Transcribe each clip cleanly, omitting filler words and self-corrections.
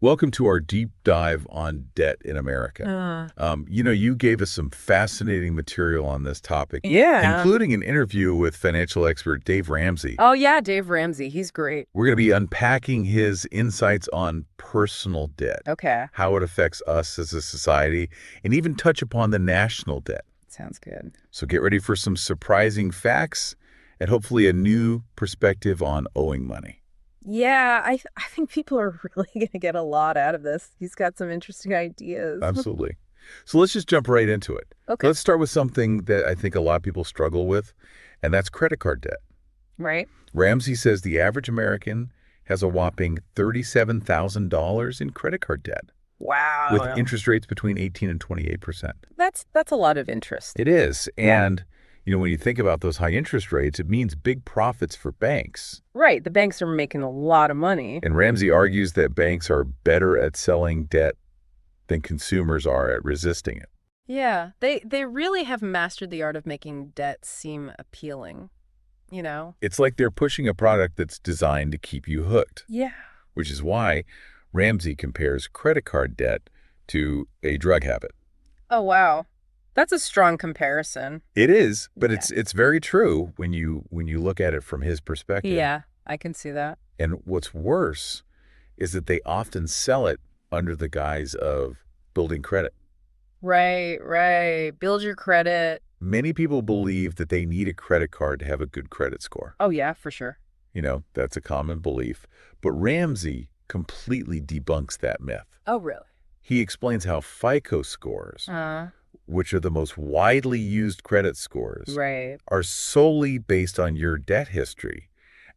Welcome to our deep dive on debt in America. You gave us some fascinating material on this topic, Yeah. including an interview with financial expert Dave Ramsey. Oh, yeah, Dave Ramsey. He's great. We're going to be unpacking his insights on personal debt, Okay. how it affects us as a society, and even touch upon the national debt. Sounds good. So get ready for some surprising facts and hopefully a new perspective on owing money. Yeah, I think people are really going to get a lot out of this. He's got some interesting ideas. Absolutely. So let's just jump right into it. Okay. Let's start with something that I think a lot of people struggle with, and that's credit card debt. Right. Ramsey says the average American has a whopping $37,000 in credit card debt, Wow. with interest rates between 18 and 28%. That's a lot of interest. It is. And, when you think about those high interest rates, it means big profits for banks. Right. The banks are making a lot of money. And Ramsey argues that banks are better at selling debt than consumers are at resisting it. Yeah. They really have mastered the art of making debt seem appealing, It's like they're pushing a product that's designed to keep you hooked. Yeah. Which is why Ramsey compares credit card debt to a drug habit. Oh, wow. That's a strong comparison. It is, but Yeah. it's very true when you look at it from his perspective. Yeah, I can see that. And what's worse is that they often sell it under the guise of building credit. Right. Build your credit. Many people believe that they need a credit card to have a good credit score. Oh, yeah, for sure. That's a common belief. But Ramsey completely debunks that myth. Oh, really? He explains how FICO scores, which are the most widely used credit scores, Right. are solely based on your debt history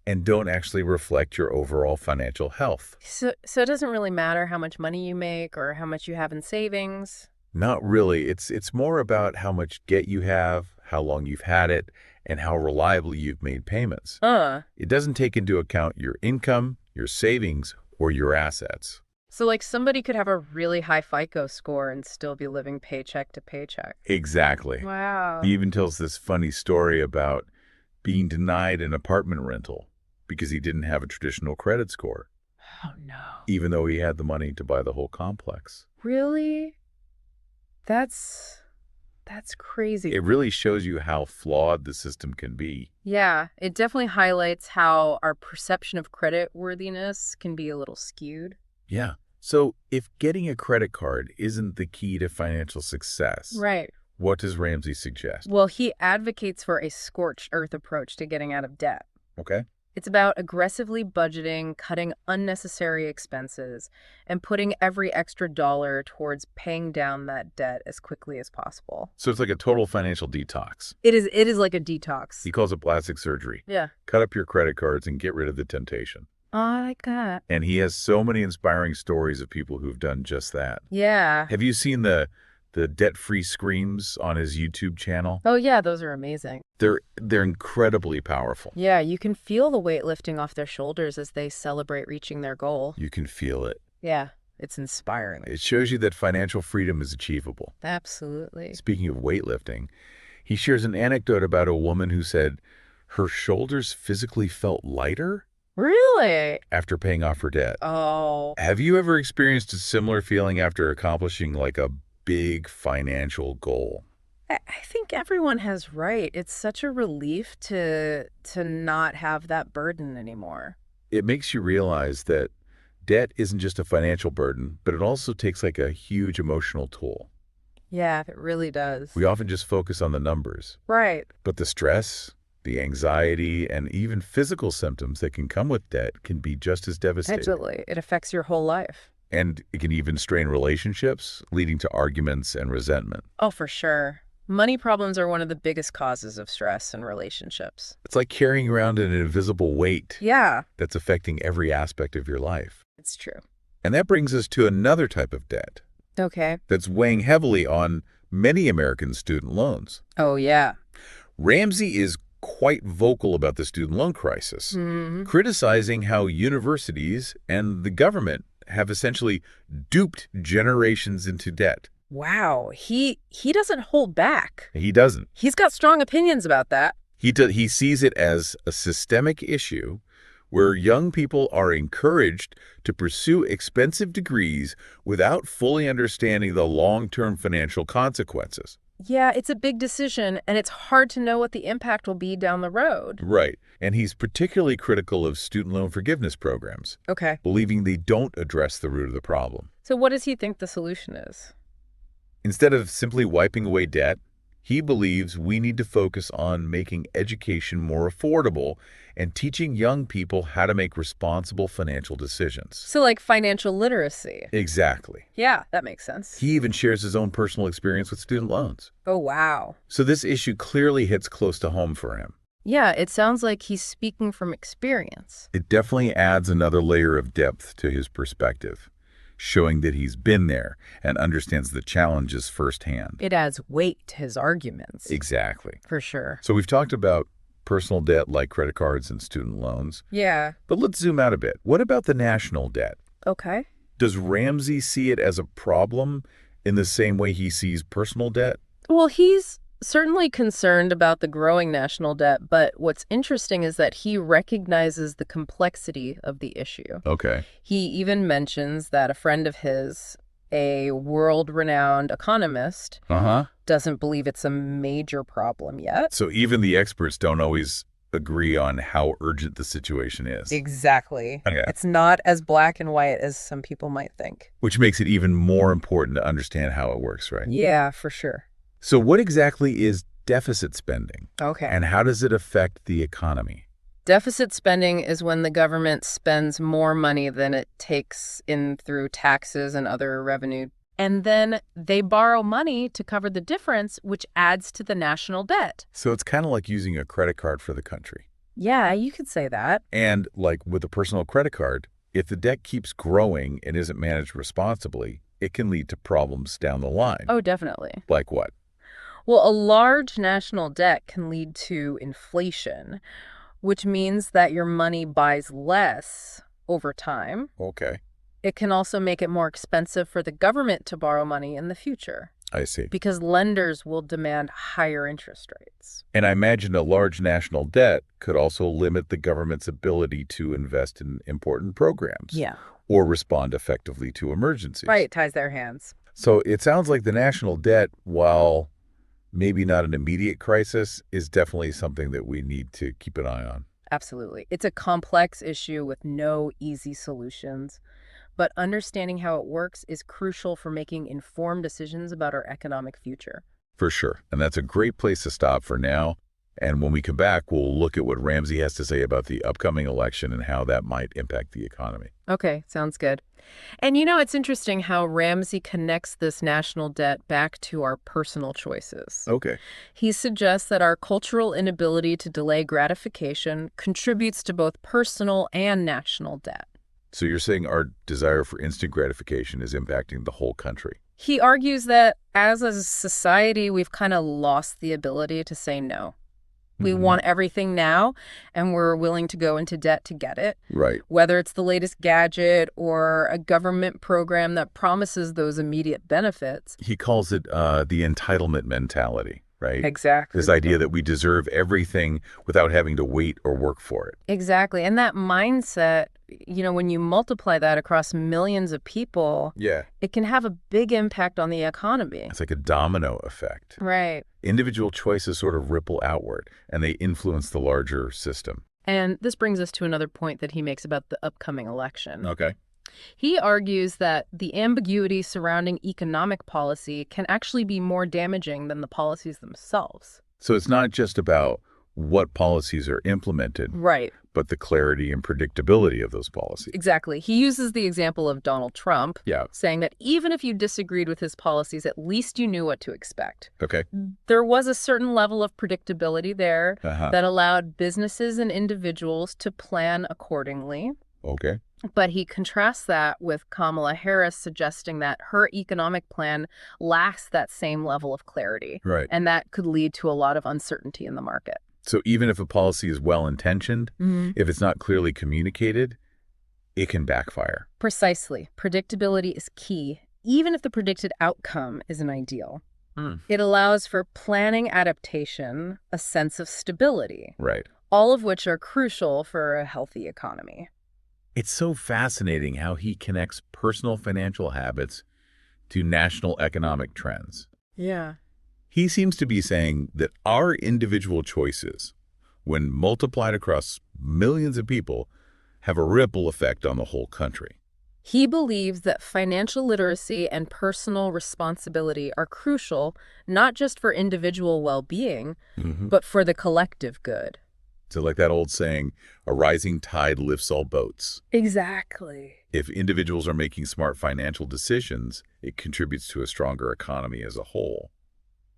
and don't actually reflect your overall financial health. So it doesn't really matter how much money you make or how much you have in savings? Not really. It's more about how much debt you have, how long you've had it, and how reliably you've made payments. It doesn't take into account your income, your savings, or your assets. So like somebody could have a really high FICO score and still be living paycheck to paycheck. Exactly. Wow. He even tells this funny story about being denied an apartment rental because he didn't have a traditional credit score, Oh, no. even though he had the money to buy the whole complex. Really? That's crazy. It really shows you how flawed the system can be. Yeah, it definitely highlights how our perception of credit worthiness can be a little skewed. Yeah. So if getting a credit card isn't the key to financial success, Right. what does Ramsey suggest? Well, he advocates for a scorched earth approach to getting out of debt. Okay. It's about aggressively budgeting, cutting unnecessary expenses, and putting every extra dollar towards paying down that debt as quickly as possible. So it's like a total financial detox. It is like a detox. He calls it plastic surgery. Yeah. Cut up your credit cards and get rid of the temptation. I like that. And he has so many inspiring stories of people who've done just that. Yeah. Have you seen the debt-free screams on his YouTube channel? Oh, yeah, those are amazing. They're incredibly powerful. Yeah, you can feel the weight lifting off their shoulders as they celebrate reaching their goal. You can feel it. Yeah, it's inspiring. It shows you that financial freedom is achievable. Absolutely. Speaking of weightlifting, he shares an anecdote about a woman who said her shoulders physically felt lighter Really? after paying off her debt. Oh. Have you ever experienced a similar feeling after accomplishing like a big financial goal? I think everyone has right. It's such a relief to not have that burden anymore. It makes you realize that debt isn't just a financial burden, but it also takes like a huge emotional toll. Yeah, it really does. We often just focus on the numbers, Right. but the stress, the anxiety, and even physical symptoms that can come with debt can be just as devastating. Absolutely. It affects your whole life. And it can even strain relationships, leading to arguments and resentment. Oh, for sure. Money problems are one of the biggest causes of stress in relationships. It's like carrying around an invisible weight Yeah, that's affecting every aspect of your life. it's true. And that brings us to another type of debt Okay. that's weighing heavily on many American student loans. Oh, yeah. Ramsey is quite vocal about the student loan crisis, criticizing how universities and the government have essentially duped generations into debt. Wow. He doesn't hold back. He doesn't. He's got strong opinions about that. He sees it as a systemic issue where young people are encouraged to pursue expensive degrees without fully understanding the long-term financial consequences. Yeah, it's a big decision, and it's hard to know what the impact will be down the road. Right. And he's particularly critical of student loan forgiveness programs, Okay. believing they don't address the root of the problem. So what does he think the solution is? Instead of simply wiping away debt, he believes we need to focus on making education more affordable and teaching young people how to make responsible financial decisions. So like financial literacy. Exactly. Yeah, that makes sense. He even shares his own personal experience with student loans. Oh, wow. So this issue clearly hits close to home for him. Yeah, it sounds like he's speaking from experience. It definitely adds another layer of depth to his perspective, showing that he's been there and understands the challenges firsthand. It adds weight to his arguments. Exactly. For sure. So we've talked about personal debt like credit cards and student loans. Yeah. But let's zoom out a bit. What about the national debt? Okay. Does Ramsey see it as a problem in the same way he sees personal debt? Well, he's certainly concerned about the growing national debt, but what's interesting is that he recognizes the complexity of the issue. Okay. He even mentions that a friend of his, a world-renowned economist, doesn't believe it's a major problem yet. So even the experts don't always agree on how urgent the situation is. Exactly. Okay. It's not as black and white as some people might think. Which makes it even more important to understand how it works, right? Yeah, for sure. So what exactly is deficit spending? Okay. And how does it affect the economy? Deficit spending is when the government spends more money than it takes in through taxes and other revenue. And then they borrow money to cover the difference, which adds to the national debt. So it's kind of like using a credit card for the country. Yeah, you could say that. And like with a personal credit card, if the debt keeps growing and isn't managed responsibly, it can lead to problems down the line. Oh, definitely. Like what? Well, a large national debt can lead to inflation, which means that your money buys less over time. Okay. It can also make it more expensive for the government to borrow money in the future. I see. Because lenders will demand higher interest rates. And I imagine a large national debt could also limit the government's ability to invest in important programs. Yeah. Or respond effectively to emergencies. Right, it ties their hands. So it sounds like the national debt, while maybe not an immediate crisis, is definitely something that we need to keep an eye on. Absolutely. It's a complex issue with no easy solutions. But understanding how it works is crucial for making informed decisions about our economic future. For sure. And that's a great place to stop for now. And when we come back, we'll look at what Ramsey has to say about the upcoming election and how that might impact the economy. Okay, sounds good. And it's interesting how Ramsey connects this national debt back to our personal choices. Okay. He suggests that our cultural inability to delay gratification contributes to both personal and national debt. So you're saying our desire for instant gratification is impacting the whole country? He argues that as a society, we've kind of lost the ability to say no. We want everything now, and we're willing to go into debt to get it. Right. Whether it's the latest gadget or a government program that promises those immediate benefits. He calls it the entitlement mentality, right? Exactly. This idea that we deserve everything without having to wait or work for it. Exactly. And that mindset, when you multiply that across millions of people, it can have a big impact on the economy. It's like a domino effect. Right. Individual choices sort of ripple outward, and they influence the larger system. And this brings us to another point that he makes about the upcoming election. Okay. He argues that the ambiguity surrounding economic policy can actually be more damaging than the policies themselves. So it's not just about what policies are implemented, right, but the clarity and predictability of those policies. Exactly. He uses the example of Donald Trump, saying that even if you disagreed with his policies, at least you knew what to expect. Okay. There was a certain level of predictability there that allowed businesses and individuals to plan accordingly. Okay. But he contrasts that with Kamala Harris suggesting that her economic plan lacks that same level of clarity. Right. And that could lead to a lot of uncertainty in the market. So even if a policy is well-intentioned, if it's not clearly communicated, it can backfire. Precisely. Predictability is key, even if the predicted outcome isn't ideal. It allows for planning adaptation, a sense of stability. Right. all of which are crucial for a healthy economy. It's so fascinating how he connects personal financial habits to national economic trends. Yeah. He seems to be saying that our individual choices, when multiplied across millions of people, have a ripple effect on the whole country. He believes that financial literacy and personal responsibility are crucial not just for individual well-being, but for the collective good. So like that old saying, a rising tide lifts all boats. Exactly. If individuals are making smart financial decisions, it contributes to a stronger economy as a whole.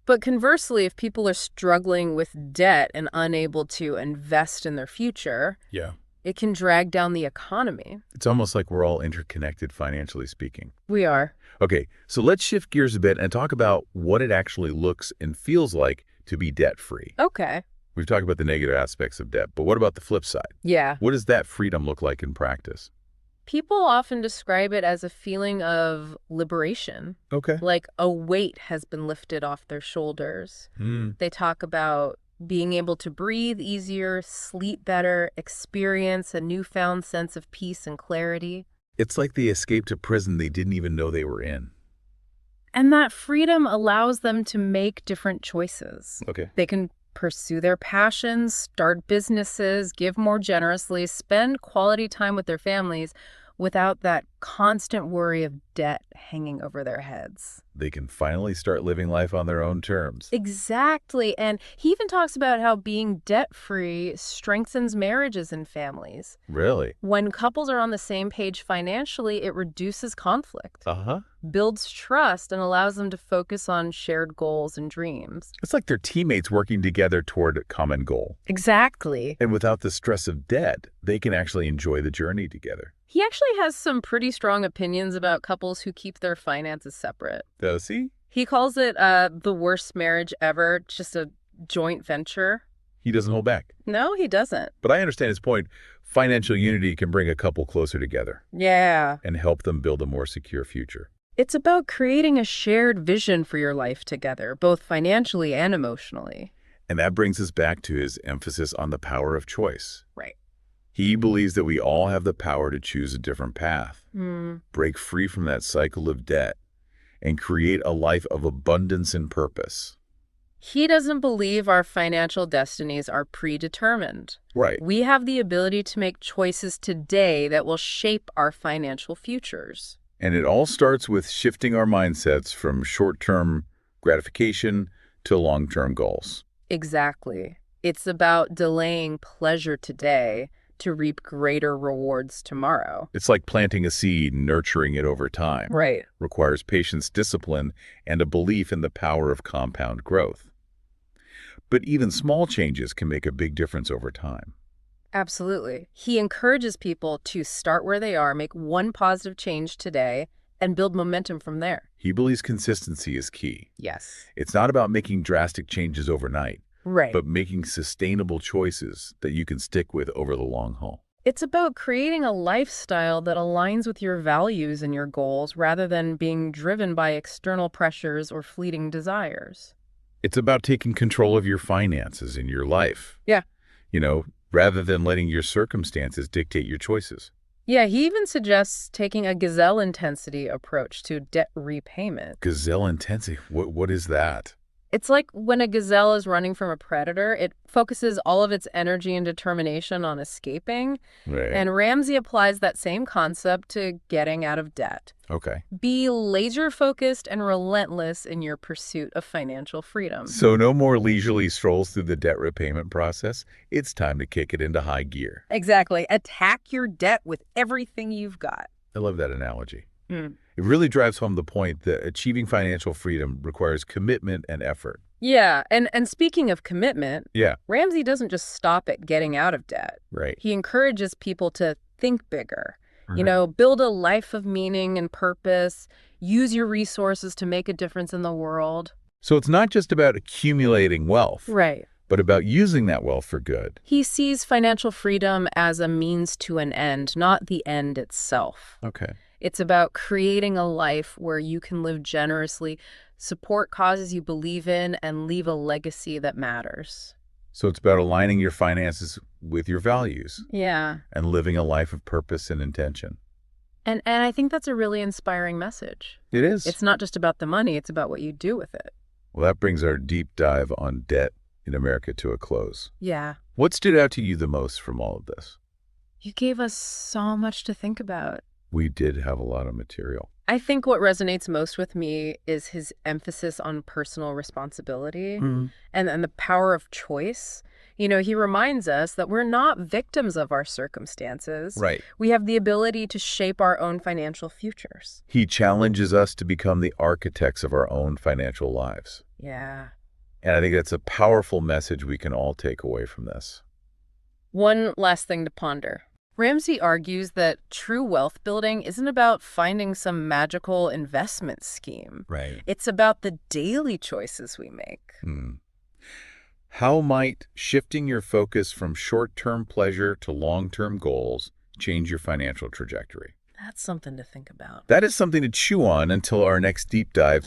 But conversely, if people are struggling with debt and unable to invest in their future, Yeah. it can drag down the economy. It's almost like we're all interconnected financially speaking. We are. Okay, so let's shift gears a bit and talk about what it actually looks and feels like to be debt-free. Okay. We've talked about the negative aspects of debt, but what about the flip side? Yeah. What does that freedom look like in practice? People often describe it as a feeling of liberation, Okay. like a weight has been lifted off their shoulders. They talk about being able to breathe easier, sleep better, experience a newfound sense of peace and clarity. It's like they escaped a prison they didn't even know they were in. And that freedom allows them to make different choices. Okay. They can pursue their passions, start businesses, give more generously, spend quality time with their families without that constant worry of debt hanging over their heads. They can finally start living life on their own terms. Exactly. And he even talks about how being debt-free strengthens marriages and families. Really? When couples are on the same page financially, it reduces conflict, builds trust, and allows them to focus on shared goals and dreams. It's like they're teammates working together toward a common goal. Exactly. And without the stress of debt, they can actually enjoy the journey together. He actually has some pretty strong opinions about couples who keep their finances separate. Does he? He calls it the worst marriage ever, just a joint venture. He doesn't hold back. No, he doesn't. But I understand his point. Financial unity can bring a couple closer together. Yeah. And help them build a more secure future. It's about creating a shared vision for your life together, both financially and emotionally. And that brings us back to his emphasis on the power of choice. Right. He believes that we all have the power to choose a different path, break free from that cycle of debt, and create a life of abundance and purpose. He doesn't believe our financial destinies are predetermined. Right. We have the ability to make choices today that will shape our financial futures. And it all starts with shifting our mindsets from short-term gratification to long-term goals. Exactly. It's about delaying pleasure today to reap greater rewards tomorrow. It's like planting a seed and nurturing it over time. Right. Requires patience, discipline, and a belief in the power of compound growth. But even small changes can make a big difference over time. Absolutely. He encourages people to start where they are, make one positive change today, and build momentum from there. He believes consistency is key. Yes. It's not about making drastic changes overnight, Right. but making sustainable choices that you can stick with over the long haul. It's about creating a lifestyle that aligns with your values and your goals rather than being driven by external pressures or fleeting desires. It's about taking control of your finances in your life. Yeah. Rather than letting your circumstances dictate your choices. Yeah, he even suggests taking a gazelle intensity approach to debt repayment. Gazelle intensity, what is that? It's like when a gazelle is running from a predator, it focuses all of its energy and determination on escaping. Right. And Ramsey applies that same concept to getting out of debt. Okay. Be laser-focused and relentless in your pursuit of financial freedom. So no more leisurely strolls through the debt repayment process. It's time to kick it into high gear. Exactly. Attack your debt with everything you've got. I love that analogy. It really drives home the point that achieving financial freedom requires commitment and effort. Yeah, and speaking of commitment, Yeah. Ramsey doesn't just stop at getting out of debt. Right. He encourages people to think bigger, Right. build a life of meaning and purpose, use your resources to make a difference in the world. So it's not just about accumulating wealth, Right. but about using that wealth for good. He sees financial freedom as a means to an end, not the end itself. Okay. It's about creating a life where you can live generously, support causes you believe in, and leave a legacy that matters. So it's about aligning your finances with your values Yeah. and living a life of purpose and intention. And I think that's a really inspiring message. It is. It's not just about the money, it's about what you do with it. Well, that brings our deep dive on debt in America to a close. Yeah. What stood out to you the most from all of this? You gave us so much to think about. We did have a lot of material. I think what resonates most with me is his emphasis on personal responsibility and the power of choice. You know, he reminds us that we're not victims of our circumstances. Right. We have the ability to shape our own financial futures. He challenges us to become the architects of our own financial lives. Yeah. And I think that's a powerful message we can all take away from this. One last thing to ponder. Ramsey argues that true wealth building isn't about finding some magical investment scheme. Right. It's about the daily choices we make. How might shifting your focus from short-term pleasure to long-term goals change your financial trajectory? That's something to think about. That is something to chew on until our next deep dive.